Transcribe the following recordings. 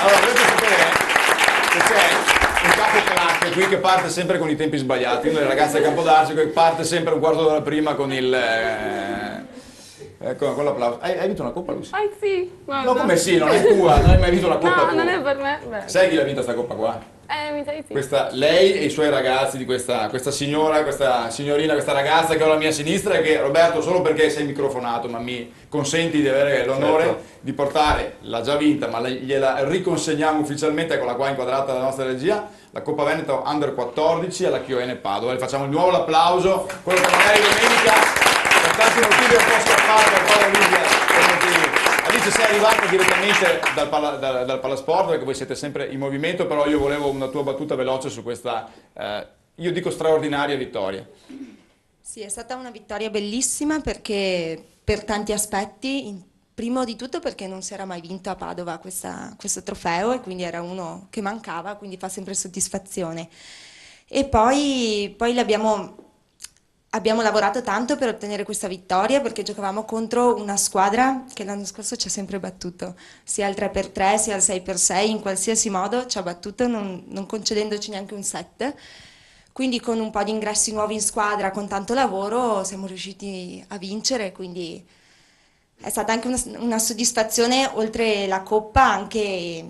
Allora, dovete sapere che c'è un capo crack qui che parte sempre con i tempi sbagliati, uno delle ragazze a Campodarcio che parte sempre un quarto d'ora prima con il... con l'applauso. Hai vinto una coppa, Lucy? Sì, guarda. No, come sì, non è tua, non hai mai vinto una coppa No, tua. non è per me. Beh. Sai chi l'ha vinta sta coppa qua? Mi sa di sì. Questa, lei e i suoi ragazzi di questa signora, questa signorina, questa ragazza che ho alla mia sinistra e che, Roberto, solo perché sei microfonato, ma mi consenti di avere l'onore di portare, l'ha già vinta, ma gliela riconsegniamo ufficialmente, eccola qua inquadrata dalla nostra regia, la Coppa Veneto Under 14 alla Chioene Padova. Le facciamo di nuovo l'applauso, quello che magari domenica, per tanti motivi è un po' scappato, un po' da Livia, per motivi. Alice, sei arrivata direttamente dal Palasport perché voi siete sempre in movimento, però io volevo una tua battuta veloce su questa, io dico straordinaria vittoria. Sì, è stata una vittoria bellissima perché per tanti aspetti, primo di tutto perché non si era mai vinto a Padova questo trofeo e quindi era uno che mancava, quindi fa sempre soddisfazione. E poi abbiamo lavorato tanto per ottenere questa vittoria perché giocavamo contro una squadra che l'anno scorso ci ha sempre battuto, sia al 3x3 sia al 6x6, in qualsiasi modo ci ha battuto non concedendoci neanche un set. Quindi con un po' di ingressi nuovi in squadra, con tanto lavoro, siamo riusciti a vincere, quindi è stata anche una soddisfazione, oltre la coppa, anche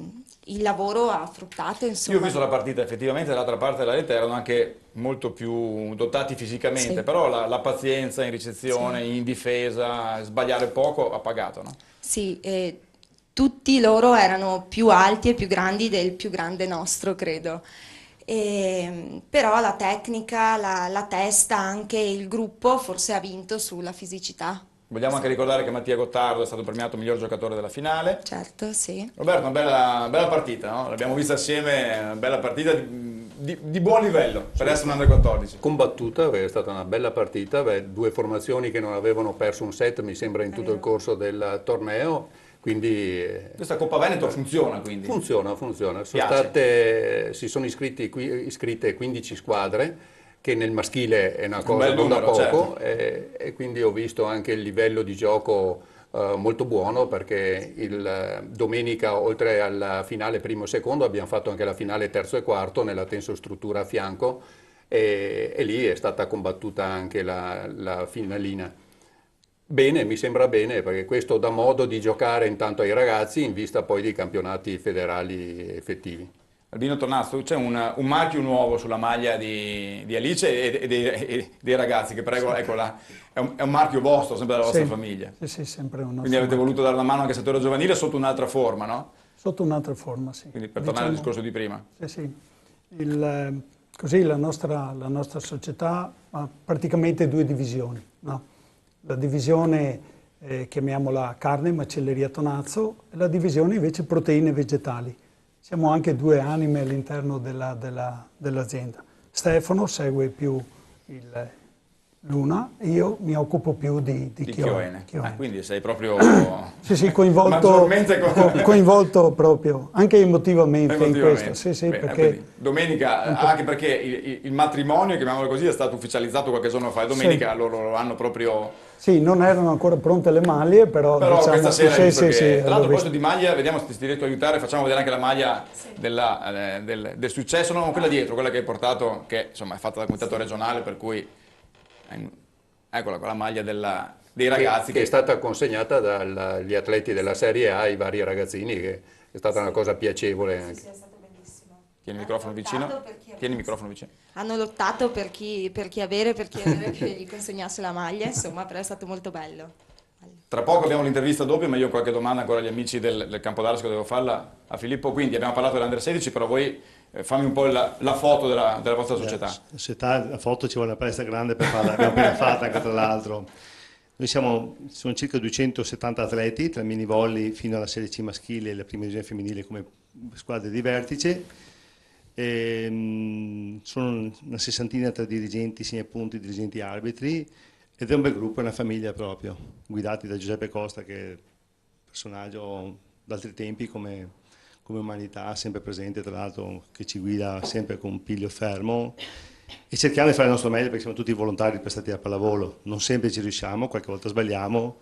il lavoro ha fruttato, insomma. Io ho visto la partita, effettivamente dall'altra parte della rete erano anche molto più dotati fisicamente, Sì. però la pazienza in ricezione, in difesa, sbagliare poco ha pagato, no? Sì, tutti loro erano più alti e più grandi del più grande nostro, credo. Però la tecnica, la testa, anche il gruppo forse ha vinto sulla fisicità. Vogliamo anche ricordare che Mattia Gottardo è stato premiato miglior giocatore della finale. Certo, sì. Roberto, una bella partita, no? L'abbiamo vista assieme, una bella partita di buon livello per essere un Under 14. Combattuta, è stata una bella partita, due formazioni che non avevano perso un set, mi sembra, in tutto il corso del torneo. Quindi, questa Coppa Veneto funziona quindi? Funziona. Si sono iscritte 15 squadre, che nel maschile è una cosa non da poco, certo. E quindi ho visto anche il livello di gioco molto buono, perché domenica, oltre alla finale primo e secondo, abbiamo fatto anche la finale terzo e quarto nella tensostruttura a fianco, e lì è stata combattuta anche la finalina. Bene, mi sembra bene, perché questo dà modo di giocare intanto ai ragazzi in vista poi dei campionati federali effettivi. Albino Tornazzo, c'è un marchio nuovo sulla maglia di Alice e dei ragazzi, che prego, sì. Ecco là, è un marchio vostro, sempre della vostra famiglia. Sì, sempre un nostro. Quindi avete voluto dare una mano anche al settore giovanile sotto un'altra forma, no? Sotto un'altra forma, sì. Quindi per tornare al discorso di prima. Sì. Così la nostra società ha praticamente due divisioni, no? La divisione, chiamiamola carne, macelleria Tonazzo, e la divisione invece proteine vegetali. Siamo anche due anime all'interno dell'azienda. Stefano segue più l'una, e io mi occupo più di Chioene. Quindi sei proprio sì, coinvolto proprio, anche emotivamente in questo. Sì, bene, perché domenica, anche perché il matrimonio, chiamiamolo così, è stato ufficializzato qualche giorno fa, e domenica loro hanno proprio... Sì, non erano ancora pronte le maglie, però diciamo, questa sera sì. Tra l'altro, a proposito di maglia, vediamo se ti riesco a aiutare, facciamo vedere anche la maglia del successo, non quella dietro, quella che hai portato, che insomma è fatta dal comitato regionale, per cui eccola con la maglia dei ragazzi. Che è stata consegnata dagli atleti della Serie A ai vari ragazzini, che è stata una cosa piacevole anche. Sì, è stato bellissimo. Tieni il microfono vicino. Hanno lottato per chi avere che gli consegnasse la maglia, insomma, però è stato molto bello. Tra poco abbiamo l'intervista doppia, ma io ho qualche domanda ancora agli amici del Campodarcio che devo farla a Filippo. Quindi abbiamo parlato dell'Under 16, però voi fammi un po' la foto della vostra società. La foto ci vuole una palestra grande per farla, l'abbiamo appena fatta anche tra l'altro. Noi sono circa 270 atleti, tra il mini volley fino alla Serie C maschile e la prima divisione femminile come squadre di vertice. Sono una sessantina tra dirigenti, segnapunti, dirigenti arbitri, ed è un bel gruppo, è una famiglia proprio, guidati da Giuseppe Costa, che è un personaggio d'altri tempi come umanità, sempre presente, tra l'altro, che ci guida sempre con un piglio fermo, e cerchiamo di fare il nostro meglio, perché siamo tutti volontari prestati a pallavolo. Non sempre ci riusciamo, qualche volta sbagliamo,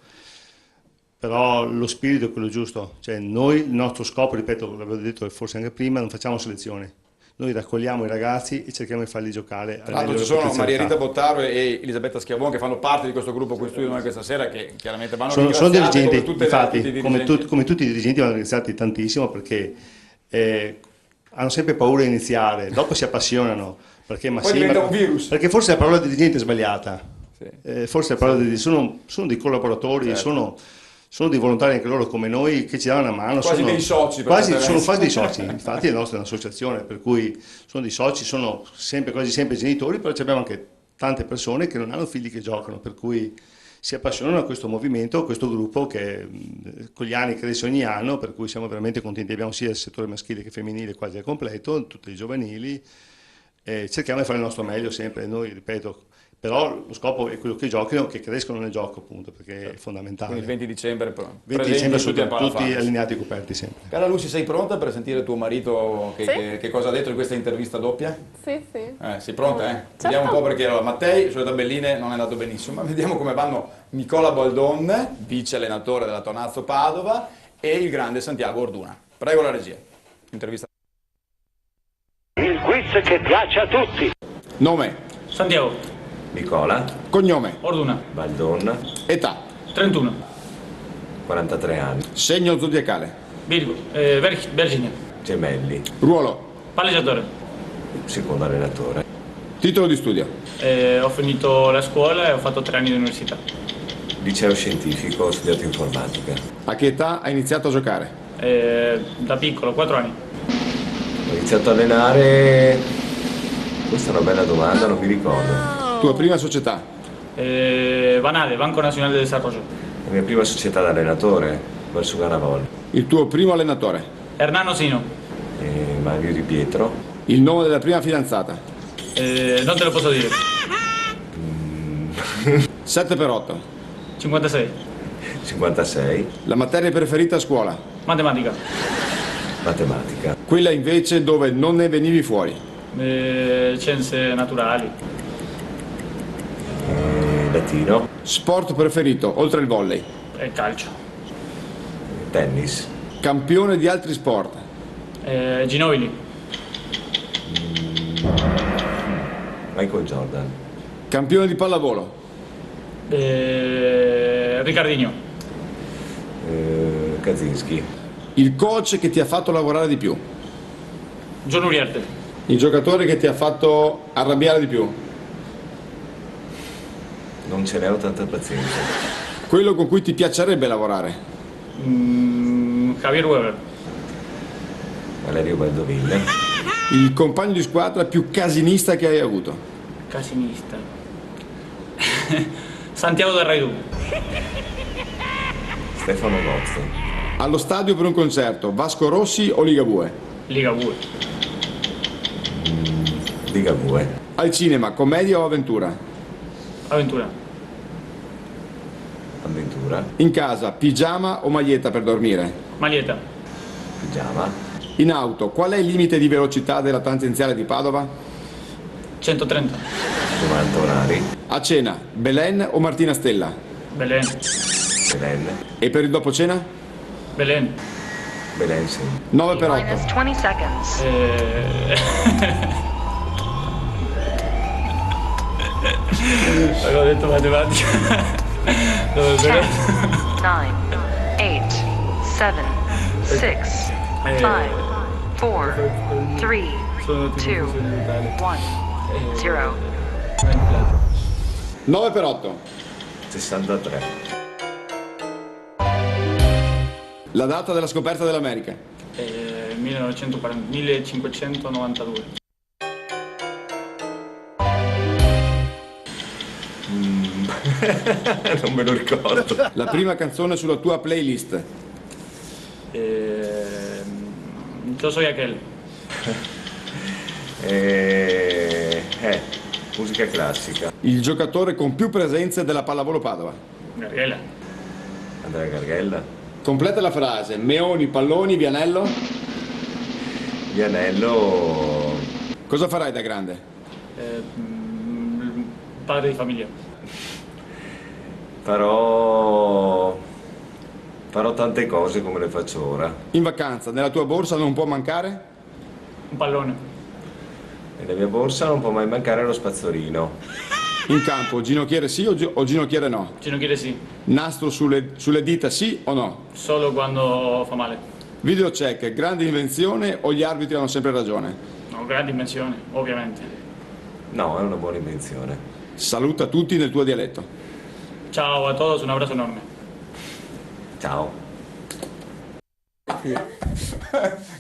però lo spirito è quello giusto, cioè noi, il nostro scopo, ripeto, l'avevo detto forse anche prima, non facciamo selezioni. Noi raccogliamo i ragazzi e cerchiamo di farli giocare. Tra l'altro ci sono Maria Rita Bottaro e Elisabetta Schiavon che fanno parte di questo gruppo qui in studio noi questa sera, che chiaramente vanno sono dirigenti, infatti, dirigenti. come tutti i dirigenti vanno ringraziati tantissimo, perché hanno sempre paura di iniziare, dopo si appassionano, perché, poi diventa un virus. Perché forse la parola dirigente è sbagliata, sì. Forse la parola sono dei collaboratori, certo. sono dei volontari anche loro come noi, che ci danno una mano. Quasi dei soci. Sono quasi dei soci, infatti la nostra è un'associazione, per cui sono dei soci, sono quasi sempre genitori, però abbiamo anche tante persone che non hanno figli che giocano, per cui si appassionano a questo movimento, a questo gruppo che con gli anni cresce ogni anno, per cui siamo veramente contenti. Abbiamo sia il settore maschile che femminile quasi al completo, tutti i giovanili, e cerchiamo di fare il nostro meglio sempre, noi ripeto. Però lo scopo è quello che giochino, che crescono nel gioco, appunto, perché è fondamentale. Quindi il 20 dicembre, 20 dicembre sono tutti allineati e coperti sempre. Cara Lucy, sei pronta per sentire tuo marito che cosa ha detto in questa intervista doppia? Sì, sì. Sei pronta, eh? Certo. Vediamo un po', perché allora, Mattei sulle tabelline non è andato benissimo, ma vediamo come vanno Nicola Baldon, vice allenatore della Tonazzo Padova, e il grande Santiago Orduna. Prego la regia. Intervista. Il quiz che piace a tutti. Nome. Santiago. Nicola. Cognome. Orduna. Baldon. Età. 31. 43 anni. Segno zodiacale. Virgo. Virginia. Gemelli. Ruolo. Palleggiatore. Secondo allenatore. Titolo di studio. Ho finito la scuola e ho fatto 3 anni di università. Liceo scientifico, ho studiato informatica. A che età hai iniziato a giocare? Da piccolo, 4 anni. Ho iniziato a allenare... Questa è una bella domanda, non mi ricordo. Tua prima società? Vanade, Banco Nazionale de Desarrollo. La mia prima società da allenatore, verso Ganavol. Il tuo primo allenatore? Hernano Sino. Mario Di Pietro. Il nome della prima fidanzata? Non te lo posso dire. 7 per 8. 56. 56. La materia preferita a scuola? Matematica. Matematica. Quella invece dove non ne venivi fuori? Scienze naturali. Latino. Sport preferito, oltre il volley? Calcio. Tennis. Campione di altri sport? Ginobili. Michael Jordan. Campione di pallavolo? Ricardinho. Kaczynski. Il coach che ti ha fatto lavorare di più? John Uriarte. Il giocatore che ti ha fatto arrabbiare di più? Non ce n'è, ho tanta pazienza. Quello con cui ti piacerebbe lavorare? Javier Weber. Valerio Baldoville. Il compagno di squadra più casinista che hai avuto? Casinista. Santiago del Raidù. Stefano Gozzo. Allo stadio per un concerto, Vasco Rossi o Ligabue? Ligabue. Ligabue. Al cinema, commedia o avventura? Avventura. Avventura. In casa, pigiama o maglietta per dormire? Maglietta. Pigiama. In auto, qual è il limite di velocità della tangenziale di Padova? 130. 90 orari. A cena, Belen o Martina Stella? Belen. Belen. E per il dopo cena? Belen. Belen, sì. 9 per 8. Minus 20 seconds. Avevo detto matematica. 10, 9, 8, 7, 6, 5, 4, 3, 2, 1, 0. 9 per 8. 63. La data della scoperta dell'America? 1592. Non me lo ricordo. La prima canzone sulla tua playlist? Yo soy aquel. Musica classica. Il giocatore con più presenze della pallavolo Padova? Garghella. Andrea Garghella. Completa la frase. Meoni, Palloni, Vianello? Vianello. Cosa farai da grande? Padre di famiglia. Farò Farò tante cose come le faccio ora. In vacanza, nella tua borsa non può mancare? Un pallone. Nella mia borsa non può mai mancare lo spazzolino. In campo, ginocchiere sì o ginocchiere no? Ginocchiere sì. Nastro sulle dita sì o no? Solo quando fa male. Videocheck, grande invenzione o gli arbitri hanno sempre ragione? No, grande dimensione, ovviamente. No, è una buona invenzione. Saluta tutti nel tuo dialetto. Ciao a todos, un abrazo enorme. Ciao.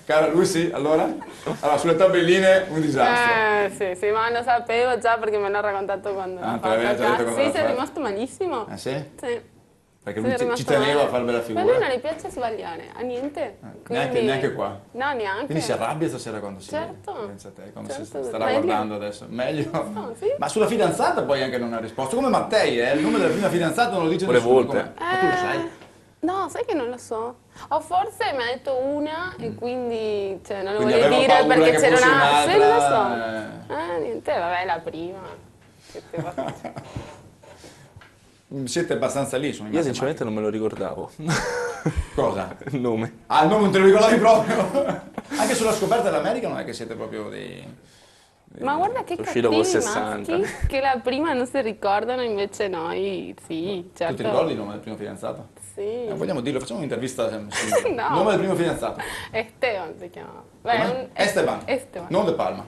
Cara, lui sì, allora? Allora, sulle tabelline un disastro. Sì, ma lo sapevo già perché me l'ha raccontato quando Ah, te l'aveva già detto quando Sì, l'ha sei fatto. rimasto malissimo. Ah, sì? Sì. Perché Sei lui ci rimasto teneva male. a fare bella Ma figura. a lui non gli piace sbagliare, a niente. Neanche qua. No, neanche. Quindi si arrabbia stasera quando si Certo. pensa a te, quando Certo, si starà meglio. guardando adesso. Meglio? No, sì. Ma sulla fidanzata poi anche non ha risposto. Come Mattei, il nome della prima fidanzata non lo dice Vuole nessuno. volte. Com'è? Ma tu lo sai? No, sai che non lo so. O forse mi ha detto una e quindi cioè, non lo Quindi volevo aveva dire paura perché che c'era fosse una... Sì, non lo so. un'altra, Niente, vabbè, la prima. Che te va- Siete abbastanza lì, sono Io sinceramente non me lo ricordavo. Cosa? Il nome. Ah, il nome non te lo ricordavi proprio? Anche sulla scoperta dell'America non è che siete proprio dei... Ma guarda che Uscito cattivi col 60. maschi che la prima non si ricordano, invece noi sì, certo. Tu ti ricordi il nome del primo fidanzato? Sì. Vogliamo dirlo, facciamo un'intervista. No. Il nome del primo fidanzato? Esteban si chiama. Come? Esteban. Esteban. Non De Palma.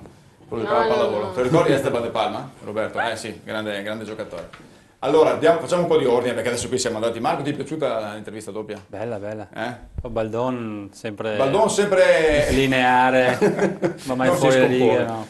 Quello che No, giocava a no, pallavolo. no. Te lo ricordi Esteban De Palma? Roberto? Sì, grande giocatore. Allora, facciamo un po' di ordine perché adesso qui siamo andati. Marco, ti è piaciuta l'intervista doppia? Bella. Baldon sempre lineare, ma mai non si fuori le righe, scompone. no.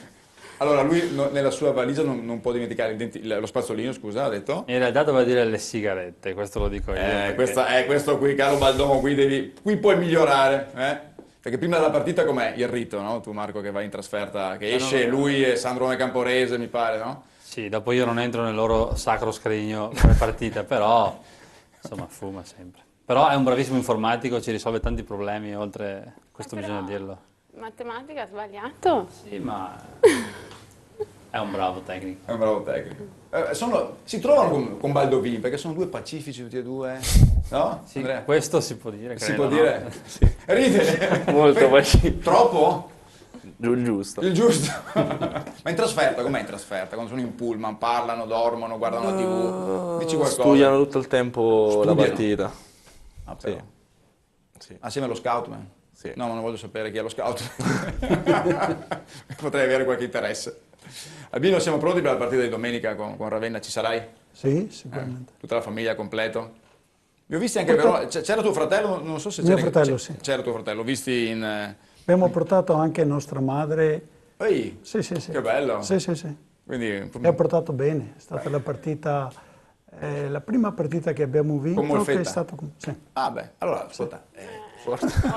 Allora, lui nella sua valigia non può dimenticare lo spazzolino, scusa, ha detto. In realtà doveva dire le sigarette, questo lo dico io. perché- Questo qui, caro Baldon, qui puoi migliorare, Perché prima della partita com'è il rito, no? Tu Marco che vai in trasferta, che esce lui e Sandrone Camporese, mi pare, no? Sì, dopo io non entro nel loro sacro scrigno come partita, però insomma fuma sempre. Però è un bravissimo informatico, ci risolve tanti problemi, oltre questo bisogna dirlo. Matematica ha sbagliato? Sì, ma è un bravo tecnico. È un bravo tecnico. Si trovano con Baldovin perché sono due pacifici tutti e due, no? Sì, Andrea? questo si può dire, Si credo, può no? dire? Sì. Ride. Molto pacifico. Troppo? Il giusto. Il giusto. Ma in trasferta, com'è in trasferta? Quando sono in pullman, parlano, dormono, guardano la TV? Dici qualcosa? Studiano tutto il tempo la partita. Ah, però. Sì. Assieme allo scoutman? Sì. No, ma non voglio sapere chi è lo scout. Potrei avere qualche interesse. Albino, siamo pronti per la partita di domenica con Ravenna? Ci sarai? Sì, sicuramente. Tutta la famiglia completo? Vi ho visti anche però, c'era tuo fratello, non so se c'era. Mio fratello, sì. C'era tuo fratello, visti in... Abbiamo portato anche nostra madre. Ehi, Sì. che bello. Sì. Quindi, E ha portato bene. È stata la partita, la prima partita che abbiamo vinto. Con Molfetta? Che è stato sì. Ah beh, allora ascolta,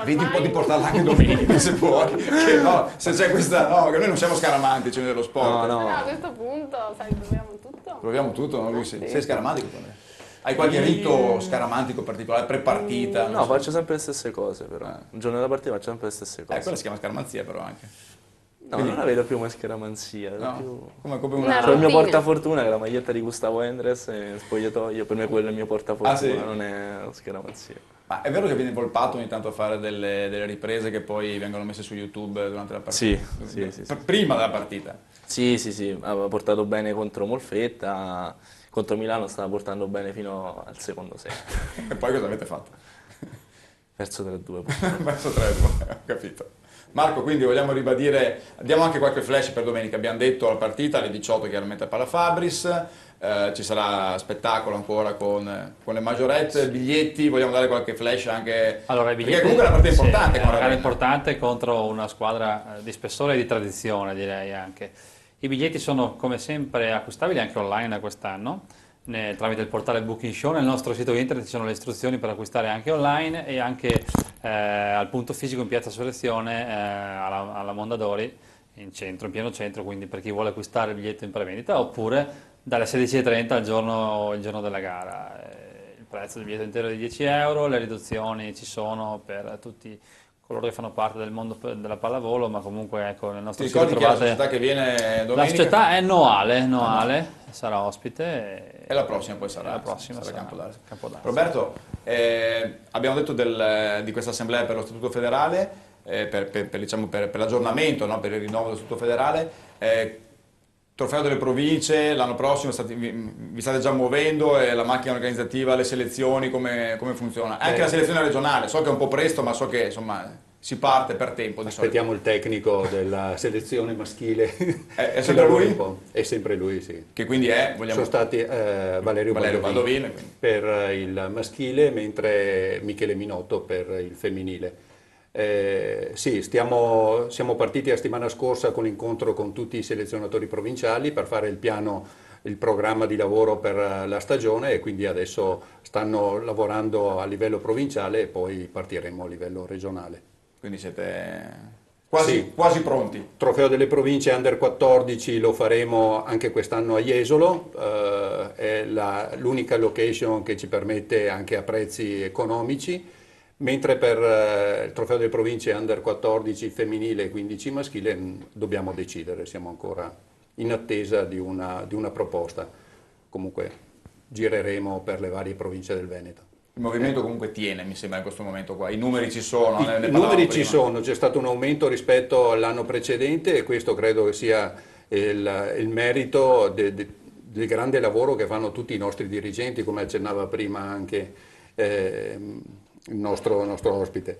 vedi un po' di portarla anche domenica se puoi, che no, se c'è questa, no, che noi non siamo scaramantici dello sport. No. No, a questo punto, sai, proviamo tutto. Proviamo tutto, no? Lui Sì. sei scaramantico con me. Hai qualche rito scaramantico particolare, pre-partita? No, faccio sempre le stesse cose però. Il giorno della partita faccio sempre le stesse cose. Quella si chiama scaramanzia però anche. No, non la vedo più come scaramanzia, No, più... come Una C'ho il mio routine. portafortuna che è la maglietta di Gustavo Endres e spogliatoio, per me quello è il mio portafortuna, sì? non è scaramanzia. Ma è vero che viene volpato ogni tanto a fare delle riprese che poi vengono messe su YouTube durante la partita? Sì. Prima della partita? Sì, aveva portato bene contro Molfetta, contro Milano stava portando bene fino al secondo set. E poi cosa avete fatto? Perso 3-2. Verso 3, ho capito. Marco, quindi vogliamo ribadire, diamo anche qualche flash per domenica, abbiamo detto la partita alle 18 chiaramente a Palafabris, ci sarà spettacolo ancora con le maggiorette, biglietti, vogliamo dare qualche flash anche, Allora, i biglietti, perché comunque è una partita importante. Sì, è una gara importante contro una squadra di spessore e di tradizione, direi anche. I biglietti sono come sempre acquistabili anche online quest'anno, tramite il portale Booking Show. Nel nostro sito internet ci sono le istruzioni per acquistare anche online e anche al punto fisico in Piazza Selezione alla Mondadori in pieno centro, quindi per chi vuole acquistare il biglietto in prevendita, oppure dalle 16:30 il giorno della gara. Il prezzo del biglietto intero è di 10 euro, le riduzioni ci sono per tutti coloro che fanno parte del mondo della pallavolo, ma comunque ecco nel nostro sito ricordi che la trovate... società che viene domenica? La società è Noale, sarà ospite. E la prossima poi sarà La prossima sarà sarà Campodario. Campodario. Roberto, Abbiamo detto di questa assemblea per lo Statuto federale, per l'aggiornamento, no? Per il rinnovo dello Statuto federale. Trofeo delle province, l'anno prossimo vi state già muovendo, la macchina organizzativa, le selezioni, come funziona? Anche la selezione regionale, so che è un po' presto, ma so che insomma si parte per tempo. Aspettiamo il tecnico della selezione maschile. È sempre lui? È sempre lui, sì. Che quindi sono stati Valerio Baldovin per il maschile, mentre Michele Minotto per il femminile. Sì, siamo partiti la settimana scorsa con l'incontro con tutti i selezionatori provinciali per fare il programma di lavoro per la stagione, e quindi adesso stanno lavorando a livello provinciale e poi partiremo a livello regionale. Quindi siete quasi pronti. Trofeo delle province Under 14 lo faremo anche quest'anno a Jesolo, è l'unica location che ci permette anche a prezzi economici. Mentre per il trofeo delle province Under 14 femminile e 15 maschile dobbiamo decidere, siamo ancora in attesa di una proposta. Comunque gireremo per le varie province del Veneto. Il movimento comunque tiene, mi sembra, in questo momento qua. I numeri ci sono. I numeri ci sono, c'è stato un aumento rispetto all'anno precedente, e questo credo che sia il merito del grande lavoro che fanno tutti i nostri dirigenti, come accennava prima anche il nostro ospite.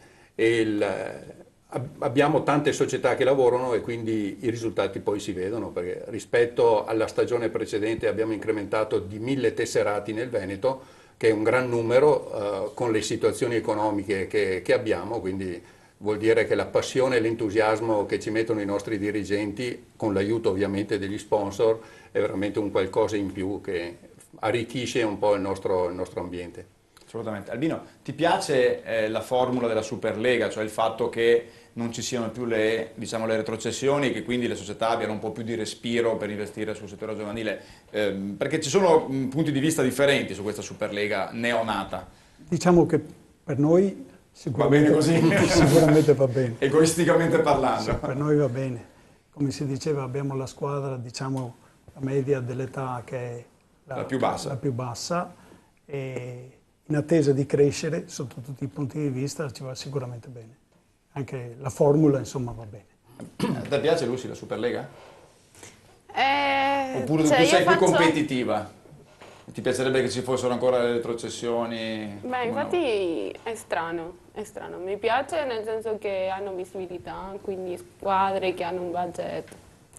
Abbiamo tante società che lavorano, e quindi i risultati poi si vedono, perché rispetto alla stagione precedente abbiamo incrementato di 1000 tesserati nel Veneto, che è un gran numero con le situazioni economiche che abbiamo, quindi vuol dire che la passione e l'entusiasmo che ci mettono i nostri dirigenti, con l'aiuto ovviamente degli sponsor, è veramente un qualcosa in più che arricchisce un po' il nostro ambiente. Assolutamente. Albino, ti piace la formula della Superlega, cioè il fatto che non ci siano più le retrocessioni, e che quindi le società abbiano un po' più di respiro per investire sul settore giovanile? Perché ci sono punti di vista differenti su questa Superlega neonata. Diciamo che per noi sicuramente va bene così. Sicuramente va bene. Egoisticamente parlando. Sì, per noi va bene. Come si diceva, abbiamo la squadra, diciamo, la media dell'età che è la più bassa, e in attesa di crescere sotto tutti i punti di vista ci va sicuramente bene. Anche la formula, insomma, va bene. A te piace, Lucy, la Superlega? Oppure tu sei più competitiva? Ti piacerebbe che ci fossero ancora le retrocessioni? Beh, infatti è strano. Mi piace nel senso che hanno visibilità, quindi squadre che hanno un budget,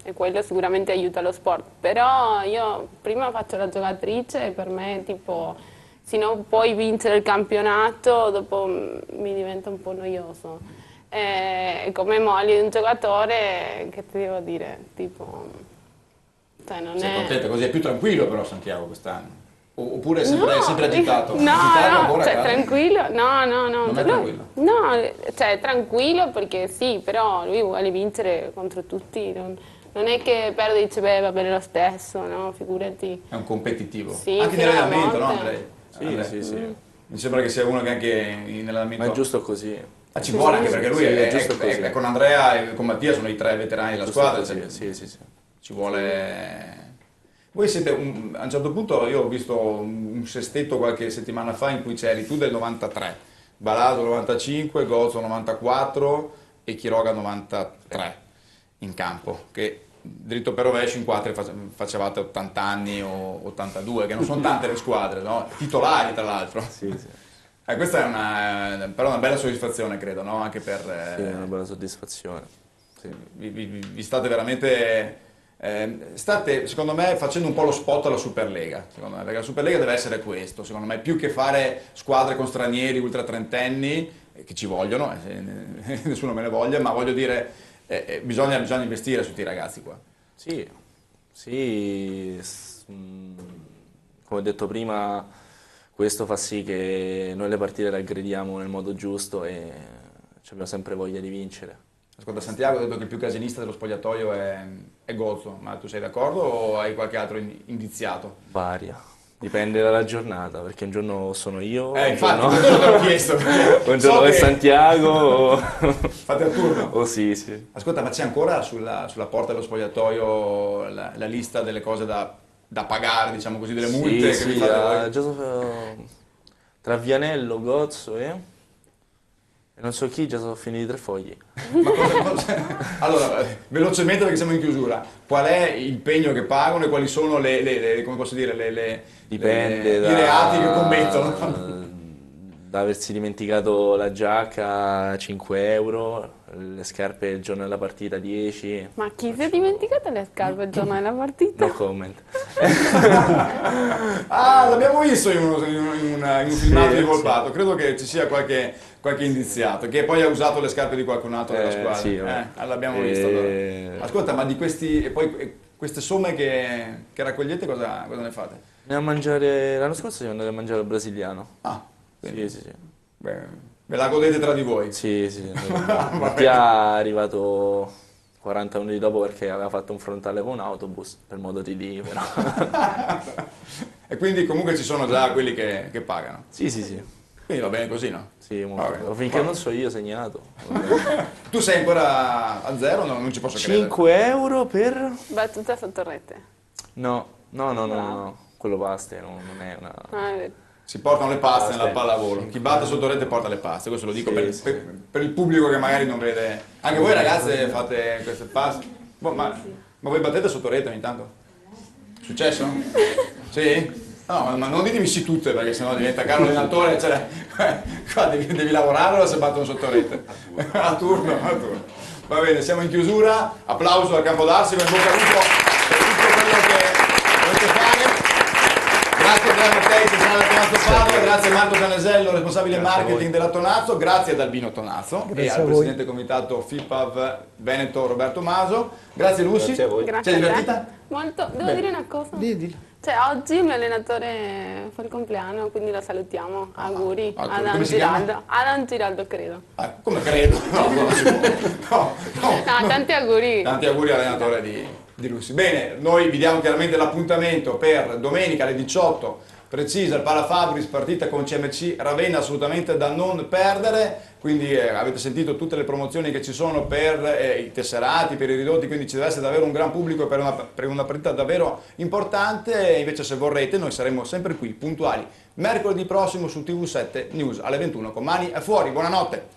e quello sicuramente aiuta lo sport. Però io prima faccio la giocatrice, e per me tipo, se non puoi vincere il campionato, dopo mi diventa un po' noioso. Come moglie di un giocatore, che ti devo dire, tipo, cioè non sei è... contenta così? È più tranquillo però Santiago quest'anno? Oppure è sempre agitato? Tranquillo, no. Non è tranquillo? No, cioè tranquillo perché sì, però lui vuole vincere contro tutti, non è che perde e dice beh va bene lo stesso, no, figurati. È un competitivo? Sì, anche in allenamento, no Andrei? Sì. Mi sembra che sia uno che anche in allenamento... Ma è giusto così. Ci vuole, anche perché lui è con Andrea e con Mattia, sono i 3 veterani della squadra. Sì. Ci vuole... Voi siete, a un certo punto io ho visto un sestetto qualche settimana fa in cui c'eri tu del 93, Balaso 95, Gozzo 94 e Quiroga 93 in campo, che dritto per rovescio in 4 facevate 80 anni o 82, che non sono tante le squadre, no? Titolari tra l'altro. Sì. Questa è però una bella soddisfazione, credo, no? Anche per... Sì, è una bella soddisfazione. Sì. Vi state veramente... state, secondo me, facendo un po' lo spot alla Superlega, secondo me, perché la Superlega deve essere questo, secondo me, più che fare squadre con stranieri ultra trentenni, che ci vogliono, nessuno me ne voglia, ma voglio dire, bisogna investire su questi ragazzi qua. Sì, come ho detto prima, questo fa sì che noi le partite le aggrediamo nel modo giusto e abbiamo sempre voglia di vincere. Ascolta, Santiago ha detto che il più casinista dello spogliatoio è Gozzo, ma tu sei d'accordo o hai qualche altro indiziato? Varia, dipende dalla giornata, perché un giorno sono io, infatti, un giorno te l'ho chiesto. Un giorno è Santiago. Fate a turno? Oh sì. Ascolta, ma c'è ancora sulla porta dello spogliatoio la lista delle cose da pagare, diciamo così, delle multe? Sì, tra Vianello, Gozzo e non so chi, già sono finiti 3 fogli. Ma allora, velocemente perché siamo in chiusura, qual è il pegno che pagano e quali sono come posso dire, Dipende i reati che commettono? Da aversi dimenticato la giacca 5 euro, le scarpe il giorno della partita 10. Ma chi si è dimenticato le scarpe il giorno della partita? No comment. Ah, l'abbiamo visto in un filmato di Volpato, credo che ci sia qualche indiziato, che poi ha usato le scarpe di qualcun altro della squadra. Sì, l'abbiamo visto allora. Ascolta, ma di queste somme che raccogliete cosa ne fate? L'anno scorso siamo andati a mangiare al brasiliano. Ah, sì. Beh, ve la godete tra di voi? Sì. Mattia è arrivato 40 minuti dopo perché aveva fatto un frontale con un autobus per modo di però. E quindi comunque ci sono già quelli che pagano? Sì. Quindi va bene così, no? Sì, molto. Finché non so io segnato. Tu sei ancora a zero? No, non ci posso credere. 5 euro per... Battuta sotto rete. No. Quello paste, non è una... Si portano le paste nella pallavolo. Chi batte sotto rete porta le paste, questo lo dico per il pubblico che magari non vede. Anche voi ragazze fate queste paste? Ma voi battete sotto rete ogni tanto? Successo? Sì? No, ma non ditemi sì tutte perché sennò diventa caro allenatore, qua devi lavorare o se battono sotto rete? A turno. Va bene, siamo in chiusura, applauso al Campo d'Arsimo, in bocca al lupo per tutto quello che dovete fare. Grazie a Andrea Mattei, generale Tonazzo Padova, grazie a Marco Canesello, responsabile marketing della Tonazzo, grazie ad Albino Tonazzo e al presidente comitato FIPAV Veneto Roberto Maso. Grazie Lucy. Grazie a voi. Grazie. Sei divertita? Molto. Devo dire una cosa? Dillo. Cioè, oggi il mio allenatore fa il compleanno, quindi lo salutiamo. Auguri. Come si chiama? Alan Giraldo, credo. Come credo? No, tanti auguri. Tanti auguri all'allenatore di Lucy. Bene, noi vi diamo chiaramente l'appuntamento per domenica alle 18 precisa, il Palafabris, partita con CMC Ravenna, assolutamente da non perdere. Quindi avete sentito tutte le promozioni che ci sono per i tesserati, per i ridotti, quindi ci deve essere davvero un gran pubblico per una partita davvero importante. Invece se vorrete noi saremo sempre qui, puntuali, mercoledì prossimo su TV7 News alle 21 con Mani e Fuori. Buonanotte!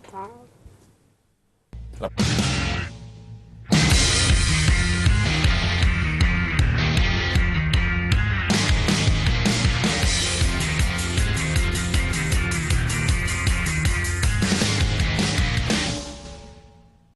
Ciao.